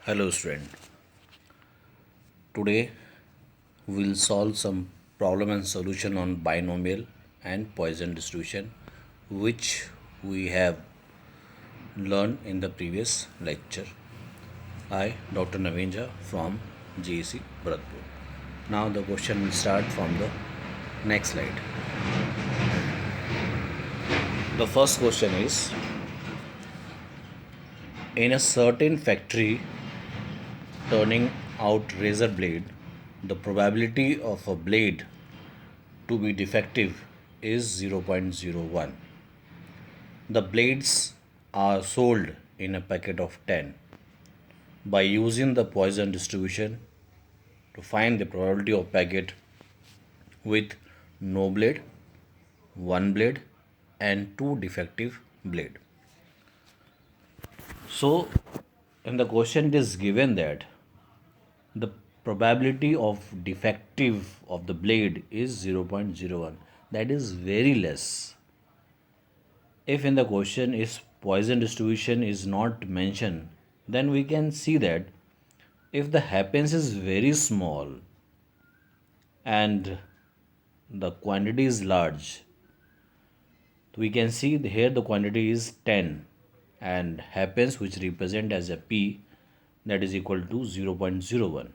Hello student. Today we'll solve some problem and solution on binomial and Poisson distribution which we have learned in the previous lecture. I Dr. Naveen from GEC Bharatpur. Now the question will start from the next slide. The first question is, in a certain factory turning out razor blade, the probability of a blade to be defective is 0.01. The blades are sold in a packet of 10. By using the Poisson distribution to find the probability of packet with no blade, one blade and two defective blade. So in the question it is given that the probability of defective of the blade is 0.01. That is very less. If in the question is Poisson distribution is not mentioned, then we can see that if the happens is very small and the quantity is large, we can see here the quantity is 10 and happens which represent as a p, that is equal to 0.01.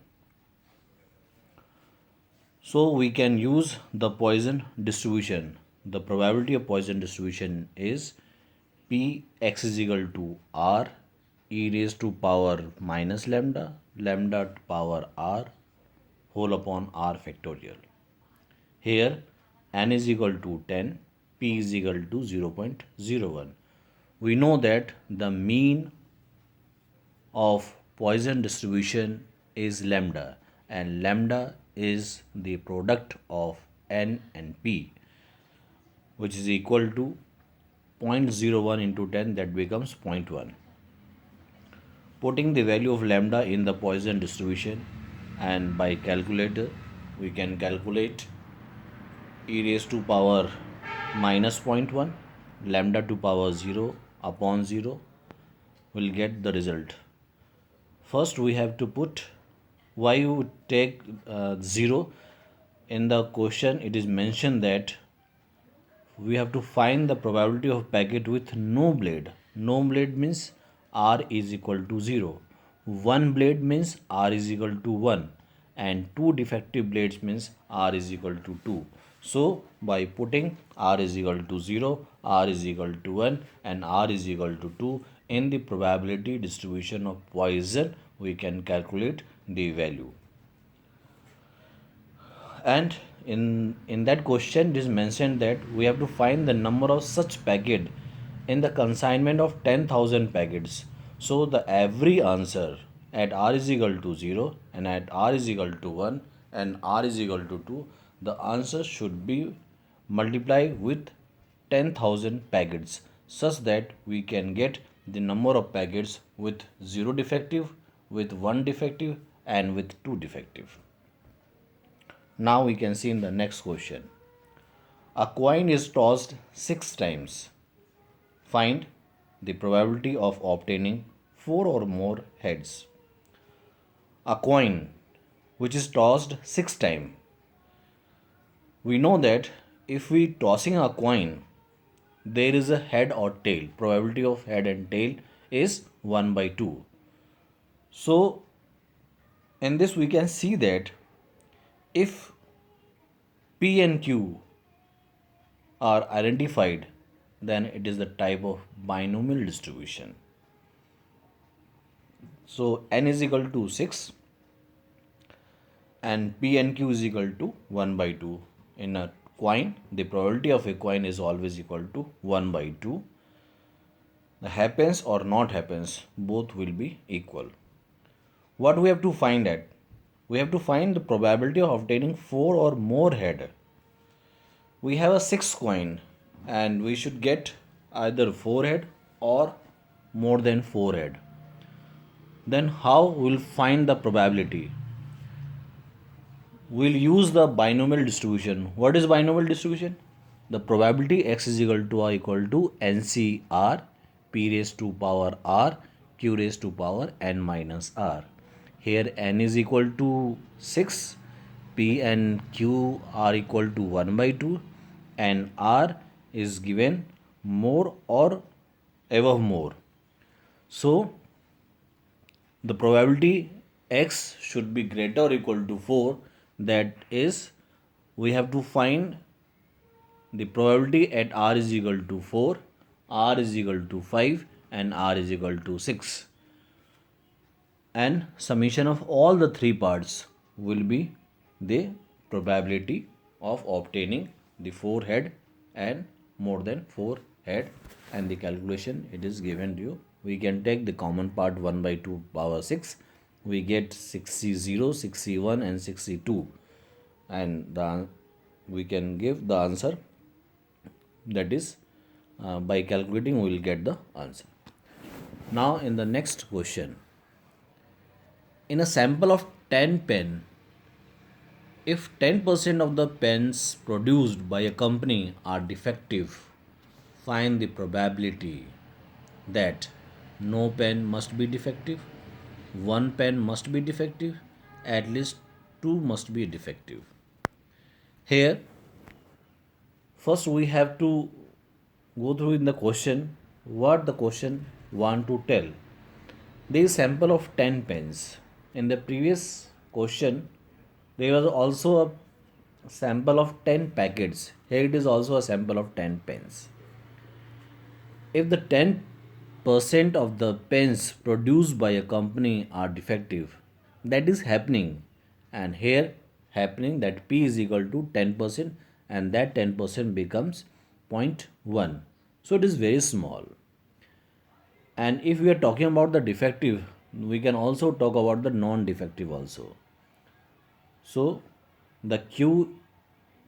So we can use the Poisson distribution. The probability of Poisson distribution is p x is equal to r e raised to power minus lambda, lambda to power r whole upon r factorial. Here n is equal to 10, p is equal to 0.01. We know that the mean of Poisson distribution is lambda, and lambda is the product of n and p, which is equal to 0.01 into 10, that becomes 0.1. Putting the value of lambda in the Poisson distribution, and by calculator we can calculate e raised to power minus 0.1 lambda to power 0 upon 0 will get the result. First we have to put, why you take 0. In the question it is mentioned that we have to find the probability of packet with no blade. No blade means r is equal to 0. One blade means r is equal to 1. And two defective blades means r is equal to 2. So by putting r is equal to 0, r is equal to 1 and r is equal to 2 in the probability distribution of Poisson, we can calculate the value. And in that question it is mentioned that we have to find the number of such packet in the consignment of 10,000 packets. So the every answer at r is equal to 0 and at r is equal to 1 and r is equal to 2, the answer should be multiplied with 10,000 packets, such that we can get the number of packets with 0 defective, with 1 defective and with 2 defective. Now we can see in the next question. A coin is tossed 6 times. Find the probability of obtaining 4 or more heads. A coin which is tossed 6 times. We know that if we tossing a coin, there is a head or tail. Probability of head and tail is 1 by 2. So in this we can see that if P and Q are identified, then it is the type of binomial distribution. So n is equal to 6 and P and Q is equal to 1 by 2. In a coin, the probability of a coin is always equal to 1 by 2. The happens or not happens, both will be equal. What we have to find at? We have to find the probability of obtaining 4 or more head. We have a 6 coin and we should get either 4 head or more than 4 head. Then how we'll find the probability? We'll use the binomial distribution. What is binomial distribution? The probability x is equal to or equal to NCR p raised to power r q raised to power n minus r. Here n is equal to 6, p and q are equal to 1 by 2, and r is given more or above more. So the probability x should be greater or equal to 4. That is, we have to find the probability at r is equal to 4, r is equal to 5, and r is equal to 6. And summation of all the three parts will be the probability of obtaining the 4 head and more than 4 head, and the calculation it is given to you. We can take the common part 1 by 2 power 6. We get 60, 61 and 62, and we can give the answer, that is by calculating we will get the answer. Now in the next question, in a sample of 10 pen, if 10% of the pens produced by a company are defective, find the probability that no pen must be defective, one pen must be defective, at least two must be defective. Here, first we have to go through in the question what the question want to tell. There is sample of 10 pens. In the previous question, there was also a sample of 10 packets. Here it is also a sample of 10 pens. If the 10% of the pens produced by a company are defective, that is happening, and here happening that P is equal to 10%, and that 10% becomes 0.1. So it is very small. And if we are talking about the defective, we can also talk about the non-defective also. So the Q,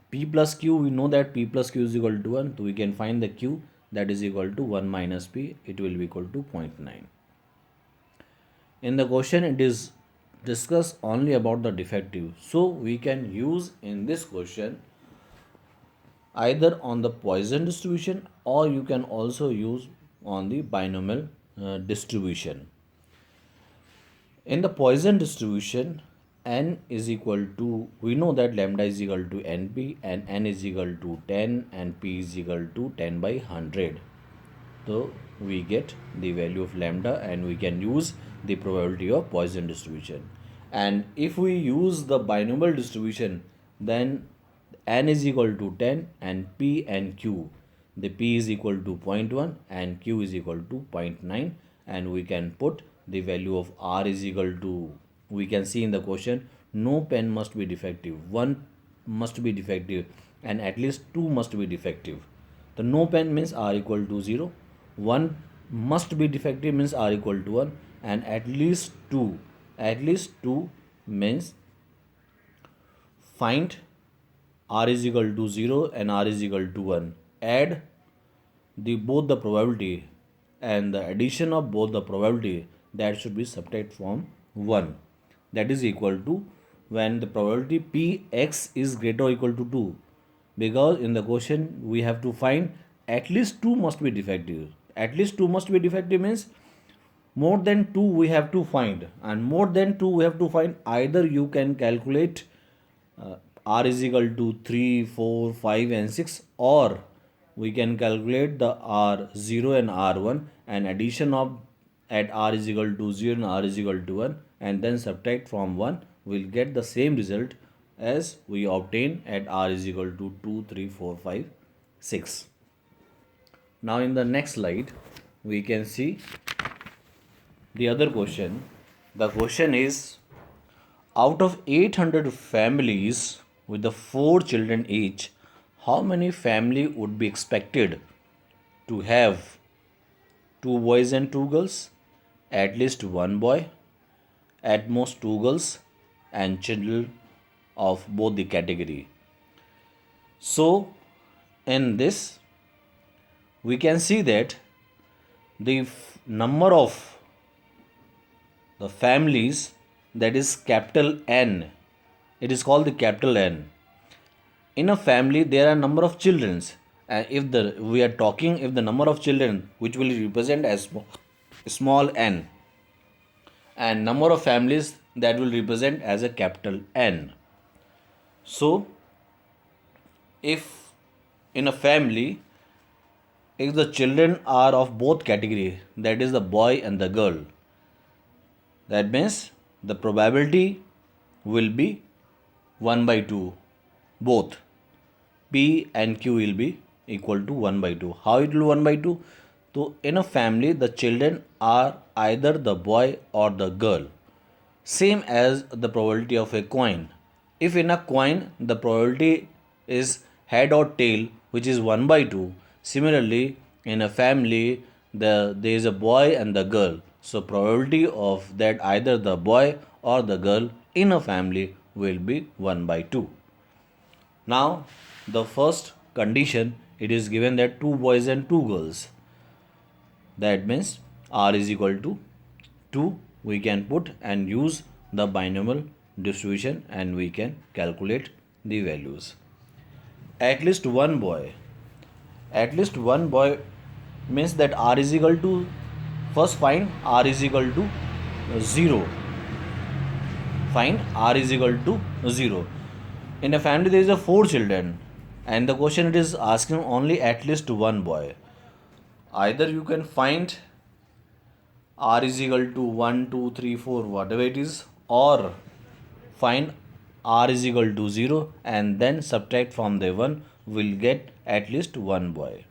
P plus Q, we know that P plus Q is equal to 1. So we can find the Q, that is equal to 1 minus P. It will be equal to 0.9. In the question, it is discussed only about the defective. So we can use in this question either on the Poisson distribution, or you can also use on the binomial distribution. In the Poisson distribution, n is equal to, we know that lambda is equal to np, and n is equal to 10, and p is equal to 10 by 100. So we get the value of lambda, and we can use the probability of Poisson distribution. And if we use the binomial distribution, then n is equal to 10, and p and q, the p is equal to 0.1 and q is equal to 0.9, and we can put the value of r is equal to, we can see in the question, no pen must be defective, one must be defective, and at least two must be defective. The no pen means r equal to 0, one must be defective means r equal to 1, and at least two means find r is equal to 0 and r is equal to 1. Add both the probability, and the addition of both the probability, that should be subtract from 1. That is equal to, when the probability Px is greater or equal to 2. Because in the question we have to find at least 2 must be defective. At least 2 must be defective means more than 2 we have to find, and more than 2 we have to find, either you can calculate r is equal to 3, 4, 5 and 6, or we can calculate the r0 and r1, and addition of at r is equal to 0 and r is equal to 1, and then subtract from 1, we'll get the same result as we obtain at r is equal to 2, 3, 4, 5, 6. Now in the next slide, we can see the other question. The question is, out of 800 families with the 4 children each, how many family would be expected to have 2 boys and 2 girls, at least 1 boy, at most 2 girls, and children of both the category? So in this, we can see that the number of the families, that is capital N, it is called the capital N. In a family there are number of children, and if the number of children which will represent as small n, and number of families that will represent as a capital N. So if in a family, if the children are of both category, that is the boy and the girl, that means the probability will be 1 by 2. Both P and Q will be equal to 1 by 2. How it will 1 by 2? So in a family, the children are either the boy or the girl. Same as the probability of a coin. If in a coin the probability is head or tail, which is 1 by 2, similarly in a family there is a boy and the girl. So probability of that either the boy or the girl in a family will be 1 by 2. Now the first condition, it is given that two boys and two girls. That means R is equal to 2, we can put and use the binomial distribution and we can calculate the values. At least one boy. At least one boy means that R is equal to, first find R is equal to 0. Find R is equal to 0. In a family there is a 4 children and the question it is asking only at least one boy. Either you can find R is equal to 1, 2, 3, 4, whatever it is, or find R is equal to 0 and then subtract from the 1, will get at least one boy.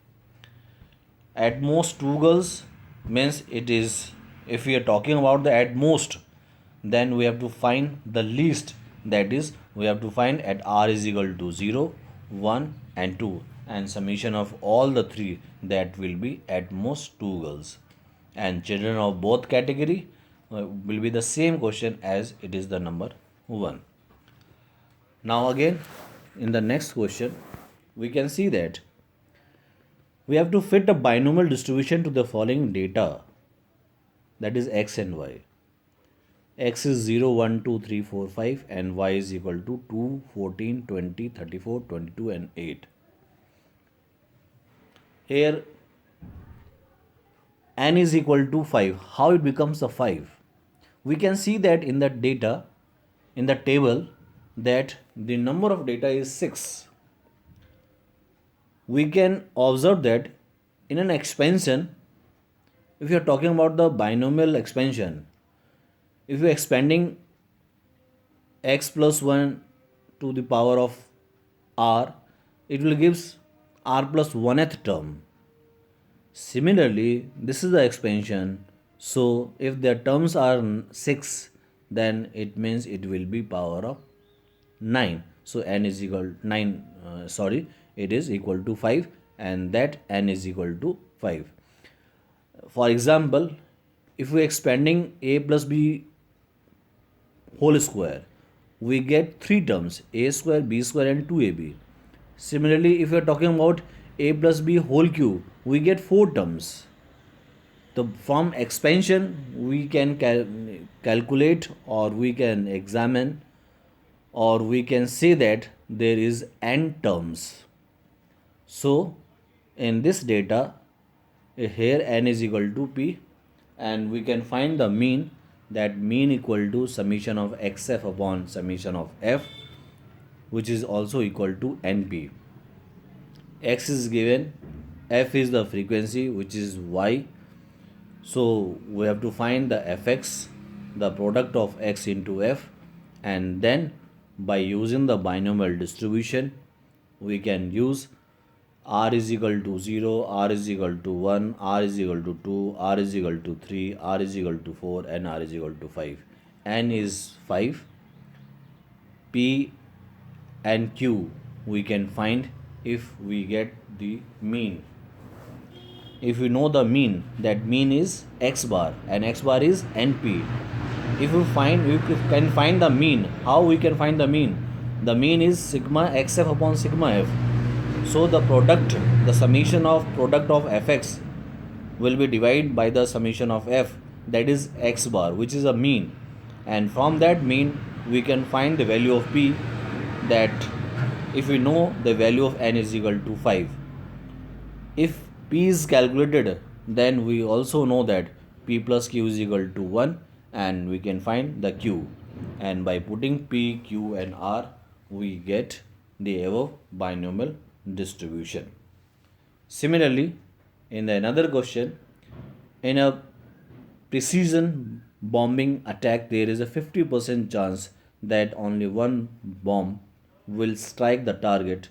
At most two girls means it is, if we are talking about the at most, then we have to find the least, that is we have to find at R is equal to 0, 1 and 2, and summation of all the three, that will be at most two girls. And children of both category will be the same question as it is the number 1. Now again in the next question we can see that we have to fit a binomial distribution to the following data, that is x and y. X is 0, 1, 2, 3, 4, 5 and y is equal to 2, 14, 20, 34, 22 and 8. Here n is equal to 5. How it becomes a 5? We can see that in the data, in the table, that the number of data is 6. We can observe that in an expansion, if you are talking about the binomial expansion, if you are expanding x plus 1 to the power of r, it will give r plus 1th term. Similarly, this is the expansion. So if the terms are 6, then it means it will be power of 9. So n is equal 9, it is equal to 5 and that n is equal to 5. For example, if we are expanding a plus b whole square, we get 3 terms, a square, b square and 2ab. Similarly, if we are talking about a plus b whole cube, we get 4 terms. From expansion we can calculate, or we can examine, or we can say that there is n terms. So in this data, here n is equal to p and we can find the mean, that mean equal to summation of xf upon summation of f, which is also equal to np. X is given, f is the frequency, which is y. So we have to find the fx, the product of x into f, and then by using the binomial distribution we can use r is equal to 0, r is equal to 1, r is equal to 2, r is equal to 3, r is equal to 4 and r is equal to 5. N is 5. P and Q we can find if we get the mean. If we know the mean, that mean is x bar and x bar is np. If we can find the mean, how we can find the mean? The mean is sigma xf upon sigma f. So the summation of product of fx will be divided by the summation of f, that is x bar, which is a mean, and from that mean we can find the value of p, that if we know the value of n is equal to 5. If p is calculated, then we also know that p plus q is equal to 1 and we can find the q, and by putting p, q and r we get the above binomial distribution. Similarly, in another question, in a precision bombing attack, there is a 50% chance that only one bomb will strike the target.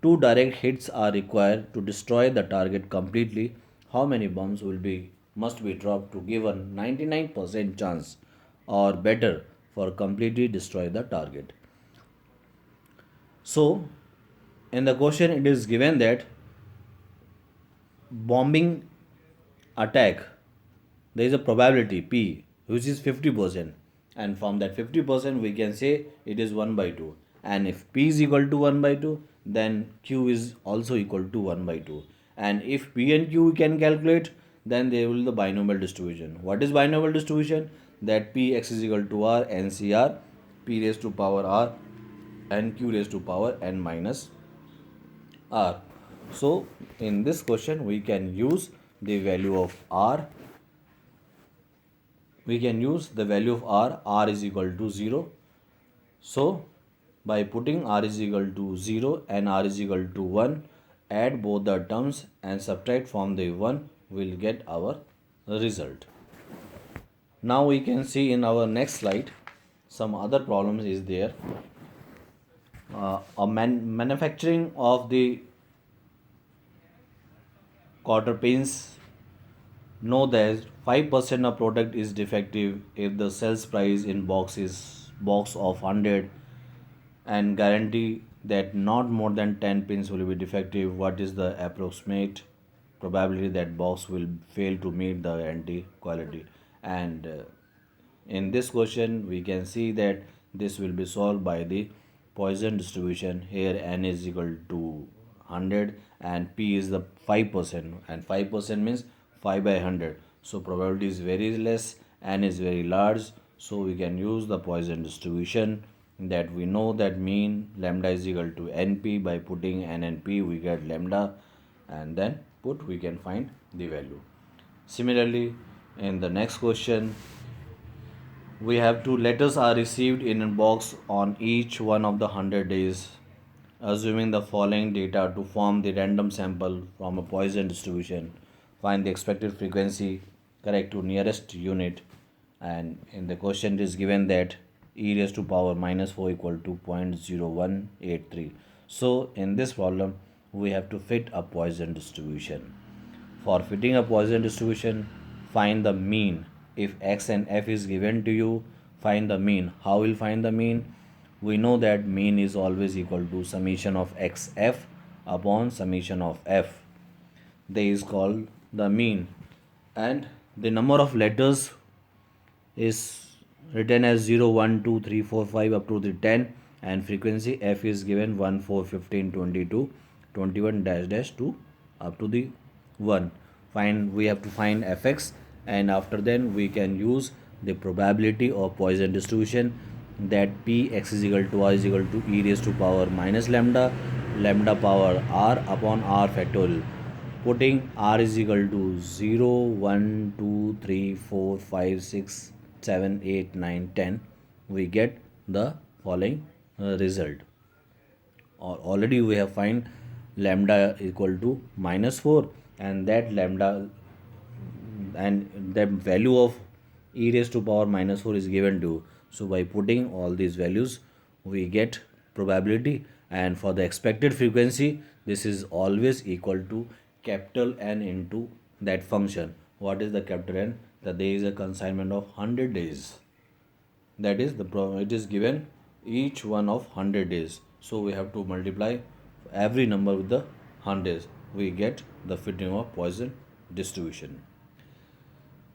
Two direct hits are required to destroy the target completely. How many bombs will be must be dropped to give a 99% chance or better for completely destroy the target? So, in the question it is given that bombing attack, there is a probability p which is 50%, and from that 50% we can say it is 1 by 2, and if p is equal to 1 by 2 then q is also equal to 1 by 2, and if p and q we can calculate, then there will be the binomial distribution. What is binomial distribution? That p x is equal to r ncr, p raised to power r and q raised to power n minus r. So in this question we can use the value of r, we can use the value of r is equal to 0. So by putting r is equal to 0 and r is equal to 1, add both the terms and subtract from the 1, will get our result. Now we can see in our next slide some other problems is there. Manufacturing of the quarter pins know that 5% of product is defective if the sales price in box is box of 100, and guarantee that not more than 10 pins will be defective. What is the approximate probability that box will fail to meet the guarantee quality? And in this question we can see that this will be solved by the Poisson distribution. Here n is equal to 100 and p is the 5%, and 5% means 5 by 100, so probability is very less, n is very large, so we can use the Poisson distribution, that we know that mean lambda is equal to np. By putting n and p we get lambda, and then put we can find the value. Similarly, in the next question we have two letters are received in a box on each one of the 100 days. Assuming the following data to form the random sample from a Poisson distribution, find the expected frequency correct to nearest unit. And in the question it is given that e raised to power minus 4 equal to 0.0183. So in this problem we have to fit a Poisson distribution. For fitting a Poisson distribution, find the mean. If x and f is given to you, find the mean. How will find the mean? We know that mean is always equal to summation of xf upon summation of f. This is called the mean, and the number of letters is written as 0, 1, 2, 3, 4, 5 up to the 10, and frequency f is given 1, 4, 15, 22, 21 dash dash 2 up to the 1. We have to find fx, and after then we can use the probability of Poisson distribution, that p x is equal to r is equal to e raised to power minus lambda, lambda power r upon r factorial. Putting r is equal to 0, 1, 2, 3, 4, 5, 6, 7, 8, 9, 10, we get the following result. Already we have find lambda equal to minus 4, and that lambda and the value of e raised to power minus 4 is given to. So by putting all these values we get probability, and for the expected frequency this is always equal to capital N into that function. What is the capital N? That there is a consignment of 100 days, that is the it is given each one of 100 days, so we have to multiply every number with the 100, we get the fitting of Poisson distribution.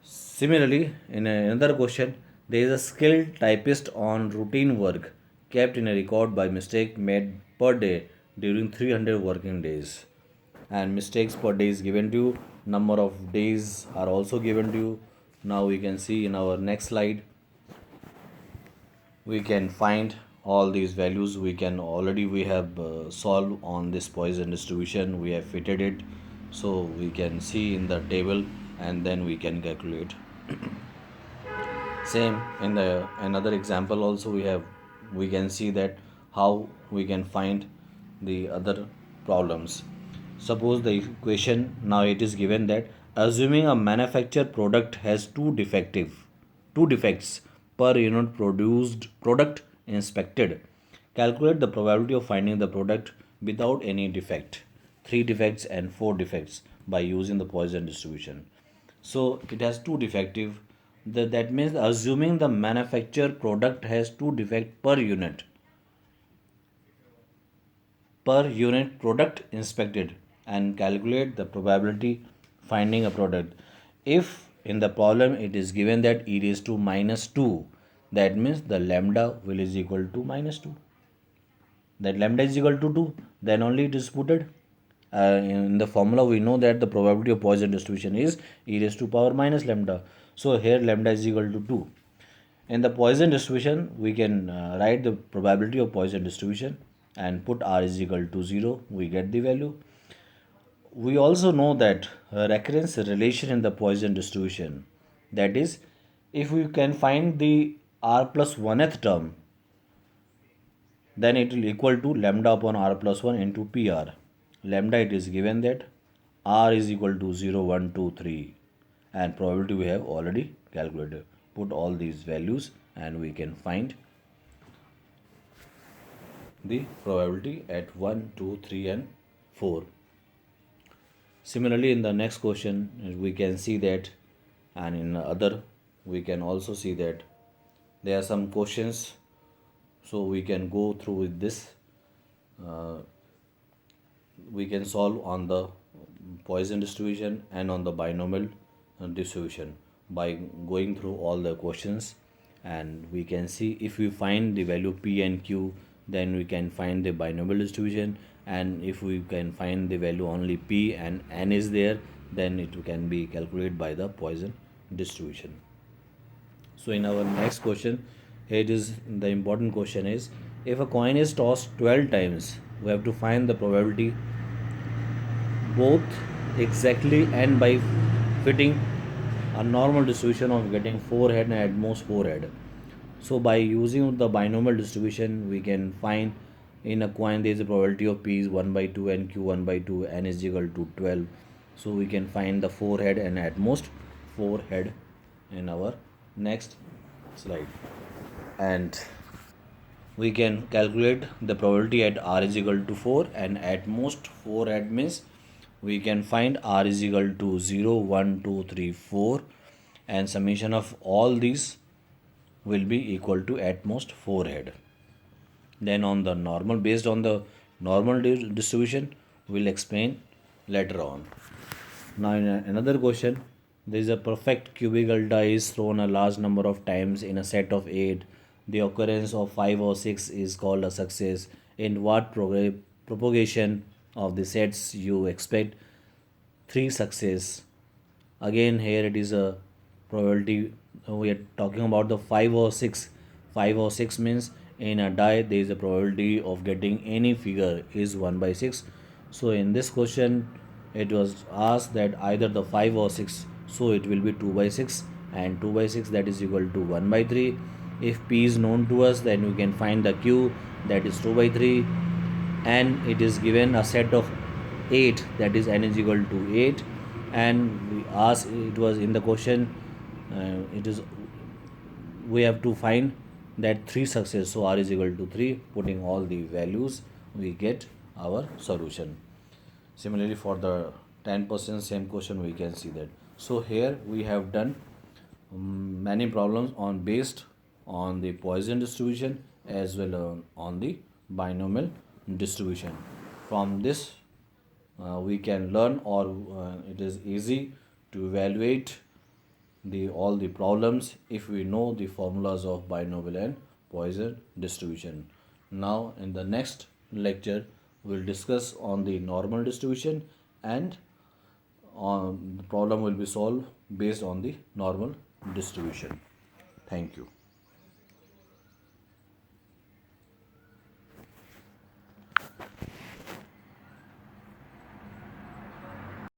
Similarly, in another question, there is a skilled typist on routine work kept in a record by mistake made per day during 300 working days, and mistakes per day is given to you, number of days are also given to you. Now we can see in our next slide we can find all these values. We have solved on this Poisson distribution, we have fitted it, so we can see in the table and then we can calculate. Same in the another example also we can see that how we can find the other problems. Suppose the equation now it is given that assuming a manufactured product has two defects per unit produced product inspected, calculate the probability of finding the product without any defect, three defects and four defects by using the Poisson distribution. So it has two defective. That means assuming the manufactured product has two defect per unit product inspected and calculate the probability finding a product. If in the problem it is given that e raised to minus 2, that means the lambda will is equal to minus 2. That lambda is equal to 2, then only it is putted. In the formula we know that the probability of Poisson distribution is e raised to power minus lambda. So here lambda is equal to 2. In the Poisson distribution, we can write the probability of Poisson distribution and put r is equal to 0. We get the value. We also know that recurrence relation in the Poisson distribution. That is, if we can find the r plus 1th term, then it will equal to lambda upon r plus 1 into pr. Lambda it is given that r is equal to 0, 1, 2, 3, and probability we have already calculated. Put all these values and we can find the probability at 1, 2, 3 and 4. Similarly in the next question we can see that, and in other we can also see that there are some questions, so we can go through with this. We can solve on the Poisson distribution and on the binomial distribution by going through all the questions, and we can see if we find the value p and q, then we can find the binomial distribution, and if we can find the value only p and n is there, then it can be calculated by the Poisson distribution. So in our next question, it is the important question is, if a coin is tossed 12 times, we have to find the probability both exactly and by fitting a normal distribution of getting 4 head and at most 4 head. So by using the binomial distribution, we can find in a coin there is a probability of p is 1 by 2 and q 1 by 2, n is equal to 12. So we can find the 4 head and at most 4 head in our next slide. And we can calculate the probability at r is equal to 4 and at most 4 head means we can find r is equal to 0, 1, 2, 3, 4, and summation of all these will be equal to at most 4 head. Then on the normal, based on the normal distribution, we'll explain later on. Now in another question, there is a perfect cubical die is thrown a large number of times in a set of 8. The occurrence of 5 or 6 is called a success. In what propagation of the sets you expect 3 success? Again here it is a probability, we are talking about the 5 or 6. 5 or 6 means in a die there is a probability of getting any figure is 1 by 6. So in this question it was asked that either the 5 or 6, so it will be 2 by 6, and 2 by 6 that is equal to 1 by 3. If p is known to us, then we can find the q, that is 2 by 3, and it is given a set of 8, that is n is equal to 8, and we asked, it was in the question, it is we have to find that 3 success, so r is equal to 3. Putting all the values we get our solution. Similarly for the 10% same question we can see that. So here we have done many problems on based on the Poisson distribution as well on the binomial distribution. From this we can learn, or it is easy to evaluate all the problems if we know the formulas of binomial and Poisson distribution. Now in the next lecture we'll discuss on the normal distribution, and the problem will be solved based on the normal distribution. Thank you.